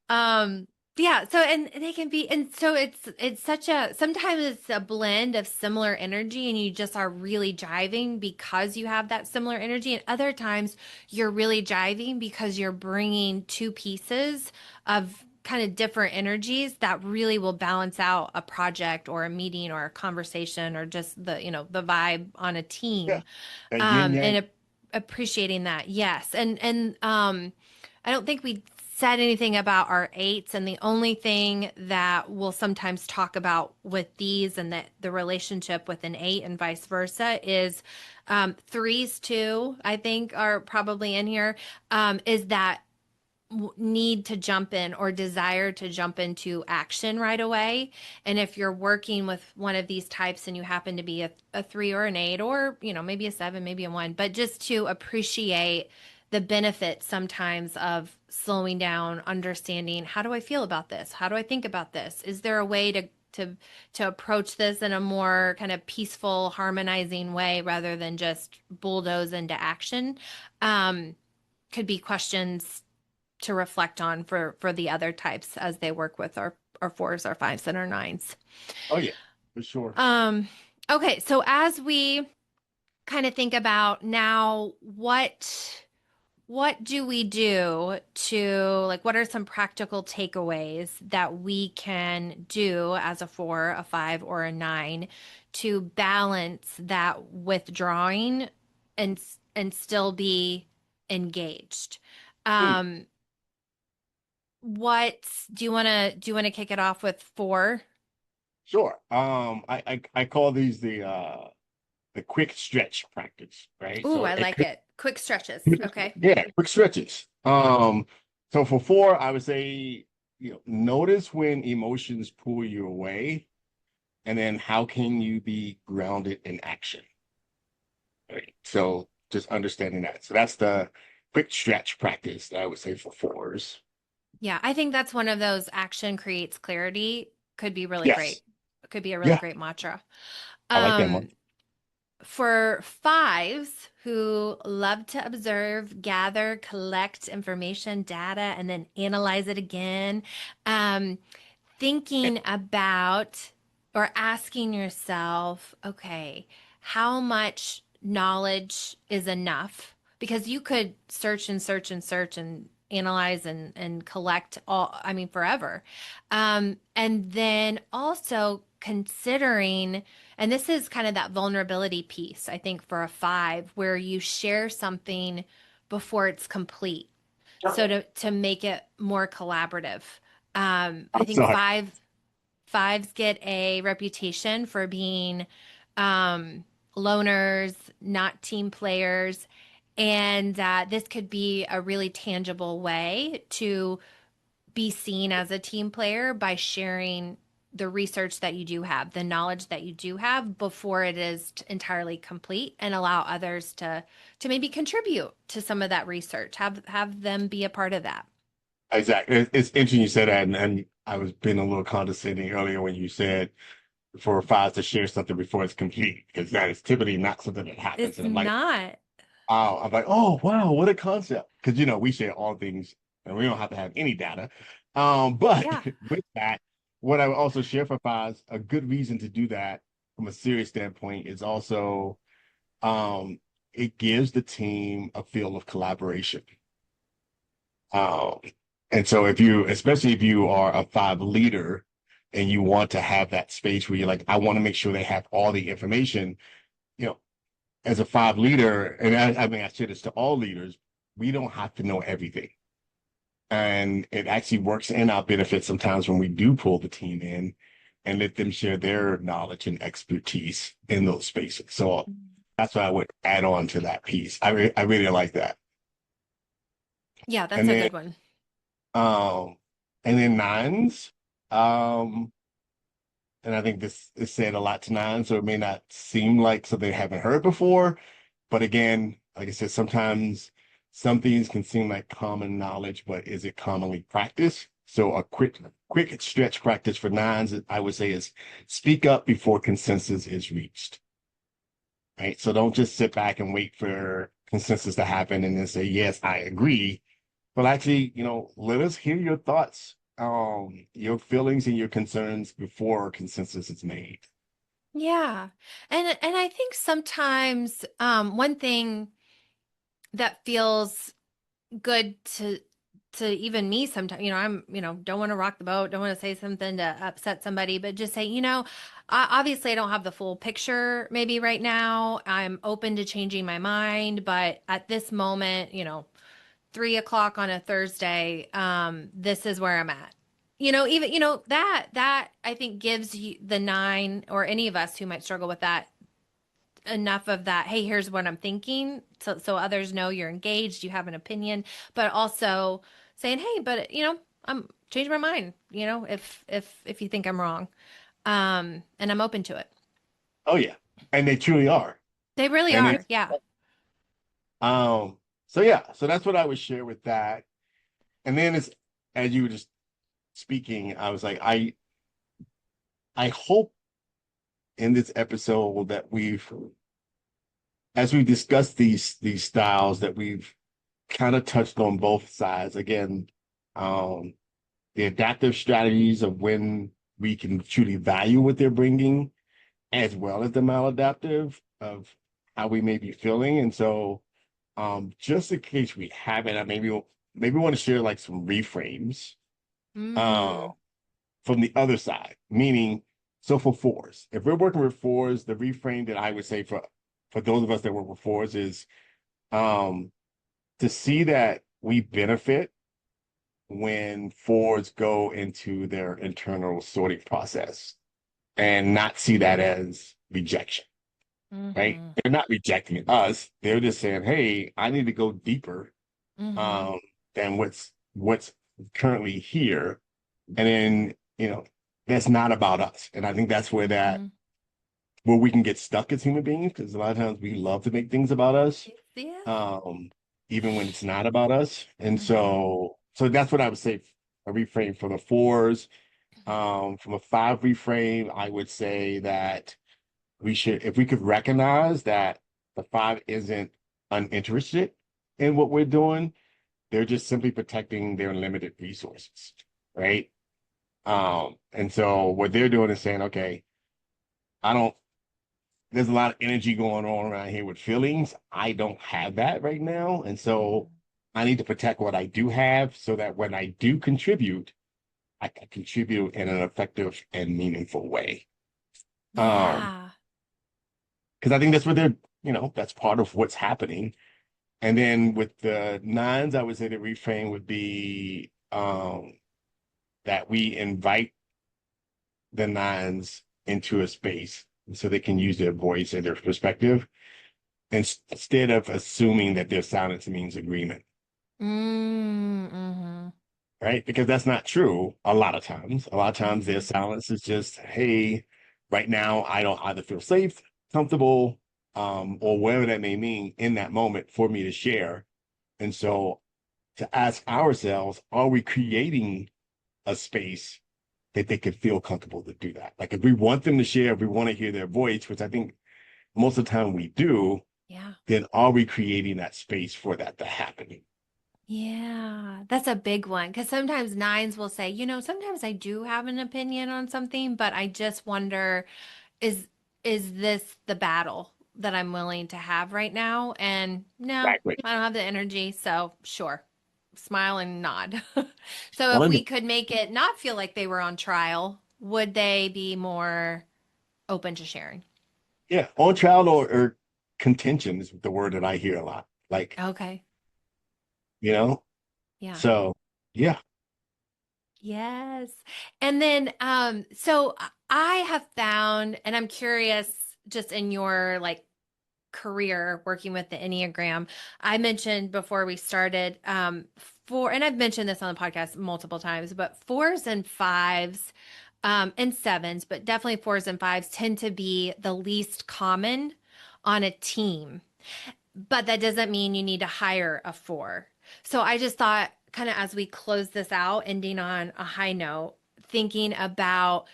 Um, yeah, so and they can be and so it's such a sometimes it's a blend of similar energy and you just are really jiving because you have that similar energy, and other times you're really jiving because you're bringing two pieces of kind of different energies that really will balance out a project or a meeting or a conversation or just the vibe on a Yeah, team. that yin yang. Appreciating that, yes. And I don't think we said anything about our eights, and the only thing that we'll sometimes talk about with these and that the relationship with an eight and vice versa is threes too, I think are probably in here, is that need to jump in or desire to jump into action right away. And if you're working with one of these types and you happen to be a three or an eight, or, maybe a seven, maybe a one, but just to appreciate the benefit sometimes of slowing down, understanding, how do I feel about this? How do I think about this? Is there a way to approach this in a more kind of peaceful, harmonizing way rather than just bulldoze into action? Um, could be questions to reflect on for the other types as they work with our fours, our fives, and our nines. Oh yeah, for sure. Um, okay, so as we kind of think about now, what do we do to like what are some practical takeaways that we can do as a four, a five, or a nine to balance that withdrawing and still be engaged? Hmm, Um, What do you want to kick it off with four? sure. I call these the quick stretch practice, right? Ooh, So I it like could, it. Quick stretches. Okay. yeah, quick stretches. So for four, I would say, notice when emotions pull you away, and then how can you be grounded in action? Right. So just understanding that. So that's the quick stretch practice that I would say for fours. Yeah, I think that's one of those action creates clarity. Could be really great. Yes. Could be a really Yeah. great mantra. I like that one. Um, for fives who love to observe, gather, collect information, data, and then analyze it again, um, thinking about or asking yourself, okay, how much knowledge is enough? Because you could search and search and search and analyze and collect all, I mean, forever. And then also considering, and this is kind of that vulnerability piece, I think, for a five, where you share something before it's complete. So to make it more collaborative. I I'm think sorry. fives get a reputation for being loners, not team players. And this could be a really tangible way to be seen as a team player by sharing the research that you do have, the knowledge that you do have before it is entirely complete, and allow others to maybe contribute to some of that research. Have them be a part of that. Exactly. It's interesting you said that, and I was being a little condescending earlier when you said for files to share something before it's complete, because that is typically not something that happens. It's And I'm like, not. oh, I'm like, oh wow, what a concept. Because we share all things and we don't have to have any data. But Yeah. with that, what I would also share for files, a good reason to do that from a serious standpoint is also um it gives the team a feel of collaboration. Um, and so especially if you are a five leader and you want to have that space where you're like, I want to make sure they have all the information, you know, as a five leader, and I mean, I say this to all leaders, we don't have to know everything. And it actually works in our benefit sometimes when we do pull the team in and let them share their knowledge and expertise in those spaces. So that's what I would add on to that piece. I really like that. Yeah, that's And a then good one. um and then nines, um, and I think this is said a lot to nines, so it may not seem like something they haven't heard before. But again, like I said, sometimes some things can seem like common knowledge, but is it commonly practiced? So a quick stretch practice for nines, I would say, is speak up before consensus is reached. Right. So don't just sit back and wait for consensus to happen and then say, yes, I agree. But actually, let us hear your thoughts, your feelings and your concerns before consensus is made. Yeah. And I think sometimes one thing that feels good to even me sometimes, I'm, don't want to rock the boat, don't want to say something to upset somebody, but just say, obviously I don't have the full picture maybe right now. I'm open to changing my mind, but at this moment, 3 o'clock on a Thursday, this is where I'm at. Even, that I think gives you the nine or any of us who might struggle with that enough of that, hey, here's what I'm thinking, so others know you're engaged, you have an opinion, but also saying, hey, but I'm changing my mind, if you think I'm wrong. And I'm open to it. Oh yeah. And they truly are. They really And are. it's Yeah. um so yeah, so that's what I would share with that. And then as you were just speaking, I was like, I hope in this episode that as we discussed these styles, that we've kind of touched on both sides. Again, um, the adaptive strategies of when we can truly value what they're bringing, as well as the maladaptive of how we may be feeling. And so, just in case we haven't, I maybe want to share like some reframes uh, Mm-hmm. from the other side. Meaning, so for fours, if we're working with fours, the reframe that I would say for those of us that work with fours is um, to see that we benefit when fours go into their internal sorting process and not see that as rejection, right? Mm-hmm. They're not rejecting us. They're just saying, hey, I need to go deeper Mm-hmm. um, than what's currently here. And then, that's not about us. And I think that's Mm-hmm. where we can get stuck as human beings, because a lot of times we love to make things about us, Yes. um, even when it's not about us. And Mm-hmm. so that's what I would say, a reframe for the fours. From a five reframe, I would say that if we could recognize that the five isn't uninterested in what we're doing, they're just simply protecting their limited resources, right? And so what they're doing is saying, okay, I don't, there's a lot of energy going on around here with feelings. I don't have that right now. And so I need to protect what I do have so that when I do contribute, I can contribute in an effective and meaningful way. Yeah. Because I think that's what they're, that's part of what's happening. And then with the nines, I would say the reframe would be that we invite the nines into a space so they can use their voice and their perspective instead of assuming that their silence means agreement, Mm-hmm. right? Because that's not true a lot of times. A lot of times their Mm-hmm. silence is just, hey, right now I don't either feel safe, comfortable, or whatever that may mean in that moment for me to share. And so to ask ourselves, are we creating a space that they could feel comfortable to do that? Like if we want them to share, if we want to hear their voice, which I think most of the time we do, Yeah. then are we creating that space for that to happen? Yeah, that's a big one because sometimes nines will say, sometimes I do have an opinion on something, but I just wonder, is is this the battle that I'm willing to have right now? And no, Exactly. I don't have the energy, so sure. Smile and nod. So Well, if I mean, we could make it not feel like they were on trial, would they be more open to sharing? yeah, on trial or contention is the word that I hear a lot. Like, Okay. you know, Yeah. so yeah. Yes. And then so I have found, and I'm curious just in your like career working with the Enneagram, I mentioned before we started and I've mentioned this on the podcast multiple times, but fours and fives and sevens, but definitely fours and fives tend to be the least common on a team. But that doesn't mean you need to hire a four. So I just thought, kind of as we close this out, ending on a high note, thinking about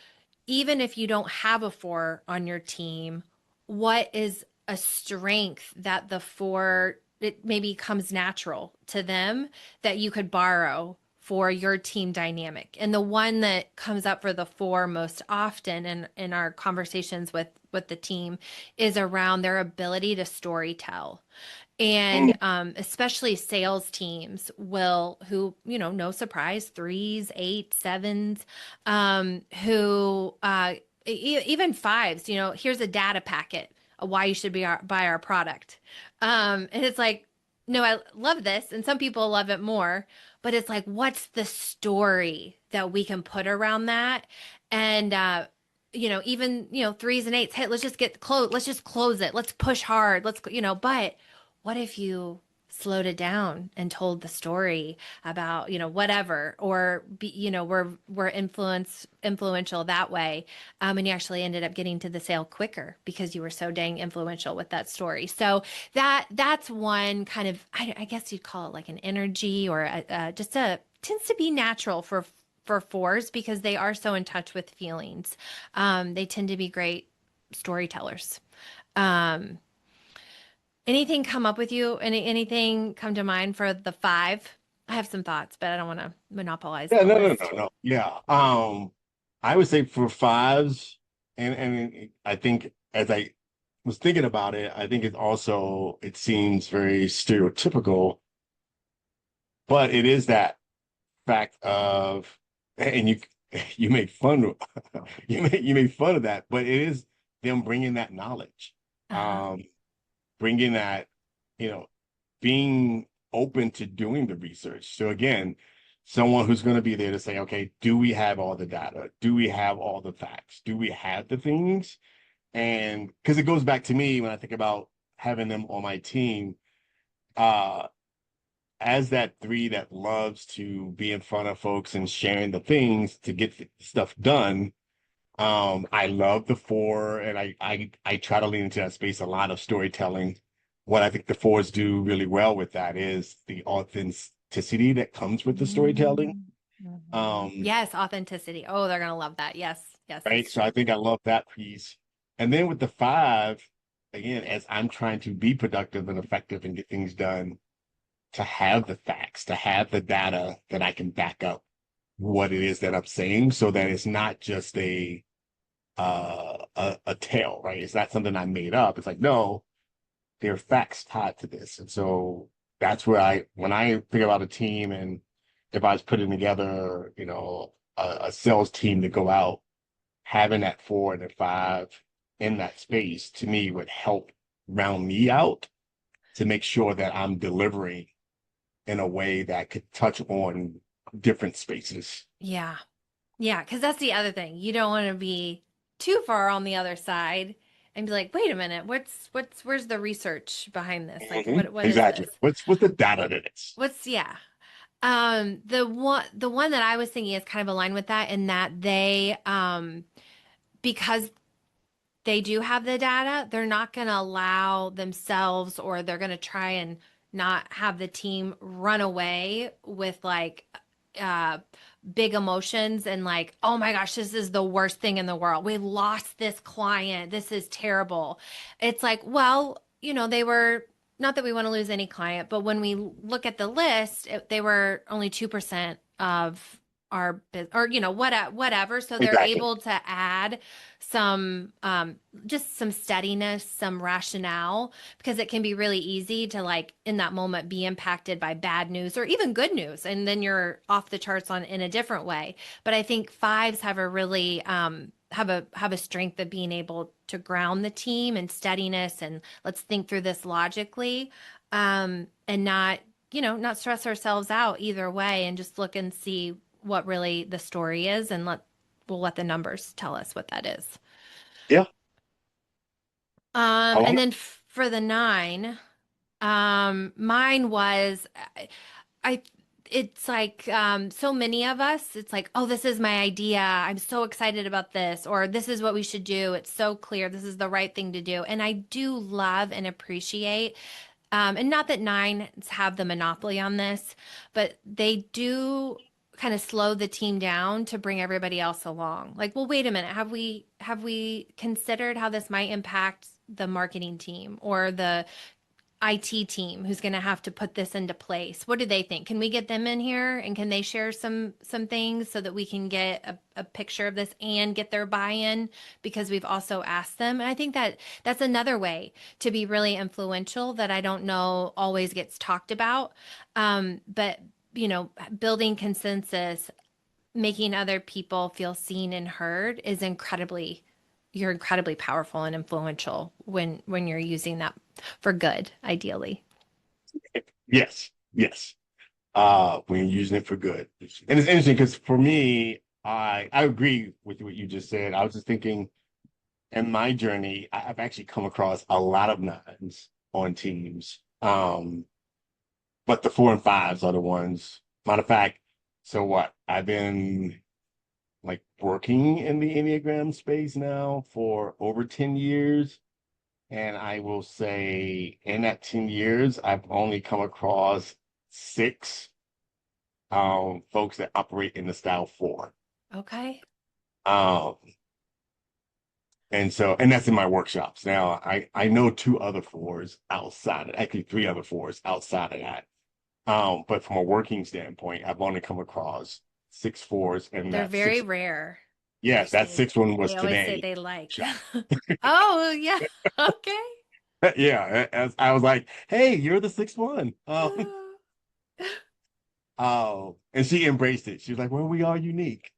even if you don't have a four on your team, what is a strength that the four, it maybe comes natural to them that you could borrow for your team dynamic? And the one that comes up for the four most often in our conversations with the team is around their ability to story tell. Mm. And especially sales teams will, who, no surprise, threes, eight, sevens, who even fives, here's a data packet of why you should buy our product. And it's like, no, I love this. And some people love it more, but it's like, what's the story that we can put around that? And, even, threes and eights, hey, let's just get close. Let's just close it. Let's push hard. But what if you slowed it down and told the story about, whatever, or we're influential that way, and you actually ended up getting to the sale quicker because you were so dang influential with that story. So that's one kind of, I guess you'd call it like an energy or just a tends to be natural for fours because they are so in touch with feelings. They tend to be great storytellers. Um, Anything come up with you? Anything come to mind for the five? I have some thoughts, but I don't want to monopolize Yeah, the no, no, no, list. no. Yeah. I would say for fives, and I think as I was thinking about it, I think it seems very stereotypical, but it is that fact of, and you make fun of you make fun of that, but it is them bringing that knowledge, Uh-huh. um, bringing that, you know, being open to doing the research. So again, someone who's going to be there to say, okay, do we have all the data? Do we have all the facts? Do we have the things? And because it goes back to me when I think about having them on my team, uh, as that three that loves to be in front of folks and sharing the things to get stuff done. I love the four, and I try to lean into that space a lot of storytelling. What I think the fours do really well with that is the authenticity that comes with the storytelling. Mm. Mhm. Um, Yes, authenticity. Oh, they're gonna love that. Yes, yes, right. that's So true. I think I love that piece. And then with the five, again, as I'm trying to be productive and effective and get things done, to have the facts, to have the data that I can back up what it is that I'm saying so that it's not just a tale, right? It's not something I made up. It's like, no, there are facts tied to this. And so that's where when I think about a team and if I was putting together, a sales team to go out, having that 4 and a 5 in that space to me would help round me out to make sure that I'm delivering in a way that could touch on different spaces. Yeah. Yeah, because that's the other thing. You don't want to be too far on the other side and be like, wait a minute, where's the research behind this? Like, what is Exactly. this? What's the data that is? Yeah. The one that I was thinking is kind of aligned with that in that because they do have the data, they're not going to allow themselves or they're going to try and not have the team run away with like uh big emotions and like, oh my gosh, this is the worst thing in the world. We lost this client. This is terrible. It's like, well, they were not that we want to lose any client, but when we look at the list, they were only 2% of our business or whatever, so they're Exactly. able to add some just some steadiness, some rationale, because it can be really easy to like in that moment be impacted by bad news or even good news, and then you're off the charts on in a different way. But I think fives have a really have a strength of being able to ground the team and steadiness and let's think through this logically, and not stress ourselves out either way and just look and see what really the story is and we'll let the numbers tell us what that is. Yeah. I And like then for the nine, mine was I it's like so many of us, it's like, oh, this is my idea. I'm so excited about this, or this is what we should do. It's so clear. This is the right thing to do. And I do love and appreciate and not that nines have the monopoly on this, but they do kind of slow the team down to bring everybody else along. Like, well, wait a minute, have we considered how this might impact the marketing team or the IT team who's going to have to put this into place? What do they think? Can we get them in here and can they share some things so that we can get a picture of this and get their buy-in because we've also asked them? And I think that that's another way to be really influential that I don't know always gets talked about. But building consensus, making other people feel seen and heard is you're incredibly powerful and influential when you're using that for good, ideally. it. Yes. Yes. When you're using it for good. And it's interesting because for me, I agree with what you just said. I was just thinking in my journey, I've actually come across a lot of nines on teams. But the 4 and 5s are the ones. Matter of fact, so what? I've been like working in the Enneagram space now for over 10 years. And I will say in that 10 years, I've only come across six folks that operate in the style 4. Okay. Um, and that's in my workshops. Now I know 2 other 4s outside of actually 3 other 4s outside of that. But from a working standpoint, I've only come across 6 4s, and They're that very six, rare, yes, that usually. sixth one was They always say today. they like. Shop. Oh, yeah. Okay. Yeah, as I was like, hey, you're the sixth one. And she embraced it. She was like, well, we are unique.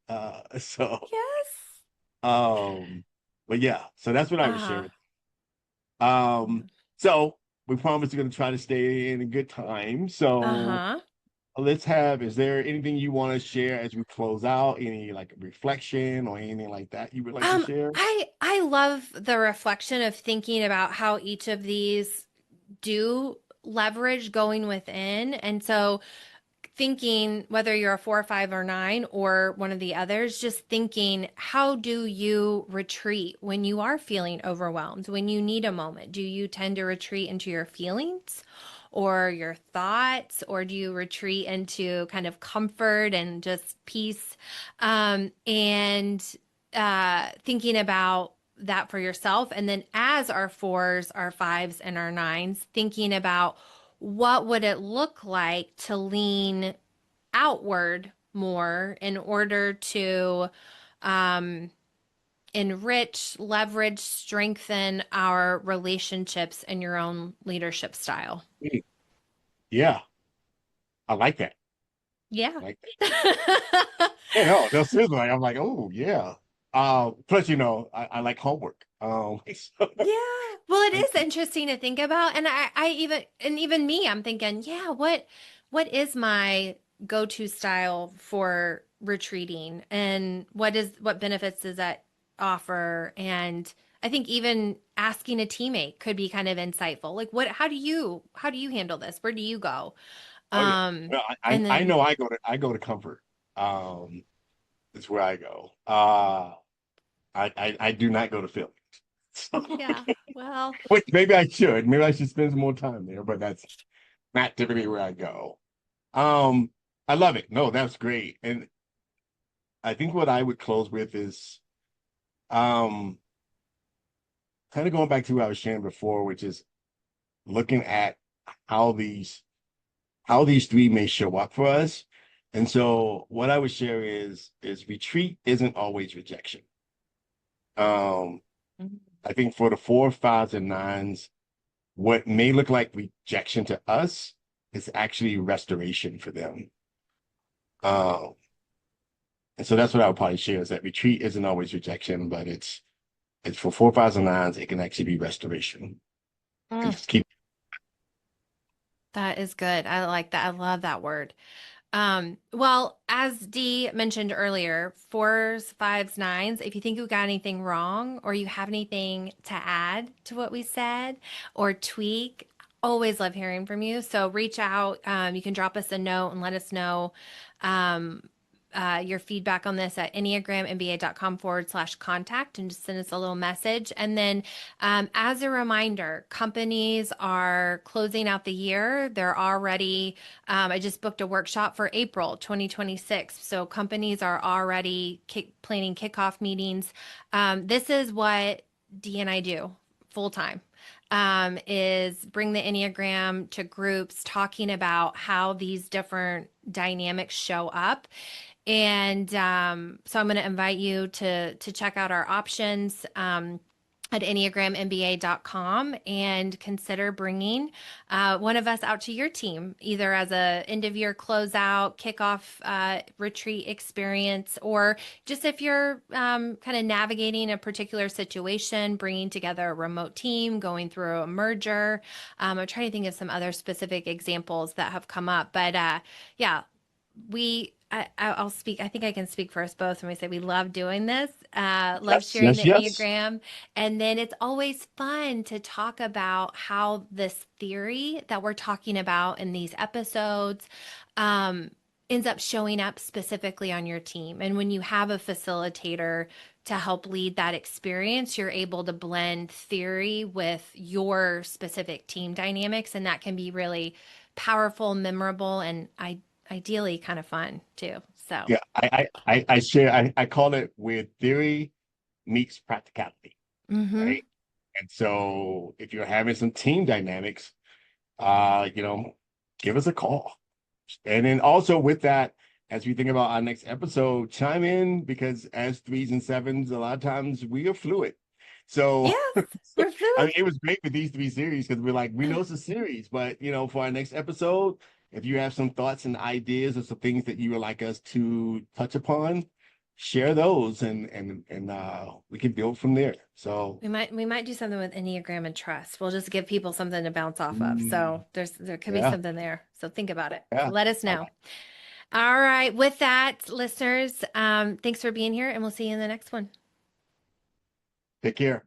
Yes. Um, but yeah, so that's what I would share Uh-huh. with you. So we promised we're going to try to stay in a good time. So Uh-huh. is there anything you want to share as we close out? Any like reflection or anything like that you would like to share? I love the reflection of thinking about how each of these do leverage going within. And so thinking whether you're a 4 5 or 9 or one of the others, just thinking, how do you retreat when you are feeling overwhelmed, when you need a moment? Do you tend to retreat into your feelings or your thoughts, or do you retreat into kind of comfort and just peace? And thinking about that for yourself. And then as our 4s, our 5s, and our 9s, thinking about what would it look like to lean outward more in order to um, enrich, leverage, strengthen our relationships and your own leadership style. Yeah, I like that. Yeah. I like that. Yeah, no, no, seriously, like, I'm like, oh yeah. Plus, I like homework. So, Yeah. Well, it is interesting to think about. And even me, I'm thinking, yeah, what is my go-to style for retreating and what benefits does that offer? And I think even asking a teammate could be kind of insightful. Like how do you handle this? Where do you go? oh yeah. Um, No, I and I then know I go to comfort. Um, is where I go. I do not go to Philly. So, yeah, well, which maybe I should. Maybe I should spend some more time there, but that's not typically where I go. Um, I love it. No, that's great. And I think what I would close with is um kind of going back to what I was sharing before, which is looking at how these how these three may show up for us. And so what I would share is retreat isn't always rejection. Um, I think for the four, fives, and nines, what may look like rejection to us is actually restoration for them. Um, and so that's what I would probably share is that retreat isn't always rejection, but it's for four, fives, and nines, it can actually be restoration. And mm, just keep that is good. I like that. I love that word. Well, as Dee mentioned earlier, fours, fives, nines, if you think you got anything wrong or you have anything to add to what we said or tweak, always love hearing from you. So reach out. You can drop us a note and let us know um, your feedback on this at enneagrammba.com/contact and just send us a little message. And then, as a reminder, companies are closing out the year. They're already I just booked a workshop for April 2026. So companies are already planning kickoff meetings. This is what Dee and I do full time. Is bring the Enneagram to groups, talking about how these different dynamics show up. And so I'm going to invite you to check out our options. At enneagrammba.com and consider bringing one of us out to your team, either as a end of year closeout, kickoff retreat experience, or just if you're kind of navigating a particular situation, bringing together a remote team, going through a merger. I'm trying to think of some other specific examples that have come up, but yeah, I'll speak. I think I can speak for us both when we say we love doing this, love yes, sharing the yes, yes. Enneagram. And then it's always fun to talk about how this theory that we're talking about in these episodes um, ends up showing up specifically on your team. And when you have a facilitator to help lead that experience, you're able to blend theory with your specific team dynamics. And that can be really powerful, memorable, and ideally kind of fun too. So, Yeah, I share I call it where theory meets practicality, mm-hmm. right? And so if you're having some team dynamics, you know, give us a call. And then also with that, as we think about our next episode, chime in because as threes and sevens, a lot of times we are fluid. So, Yes, so we're I fluid. mean, it was great with these three series because we're like, we know it's a series, but for our next episode, if you have some thoughts and ideas or some things that you would like us to touch upon, share those and we can build from there. So, We might do something with Enneagram and trust. We'll just give people something to bounce off of. mm, So there could be yeah, something there. So think about it. yeah. So let us All know. right. All right. With that, listeners, thanks for being here, and we'll see you in the next one. Take care.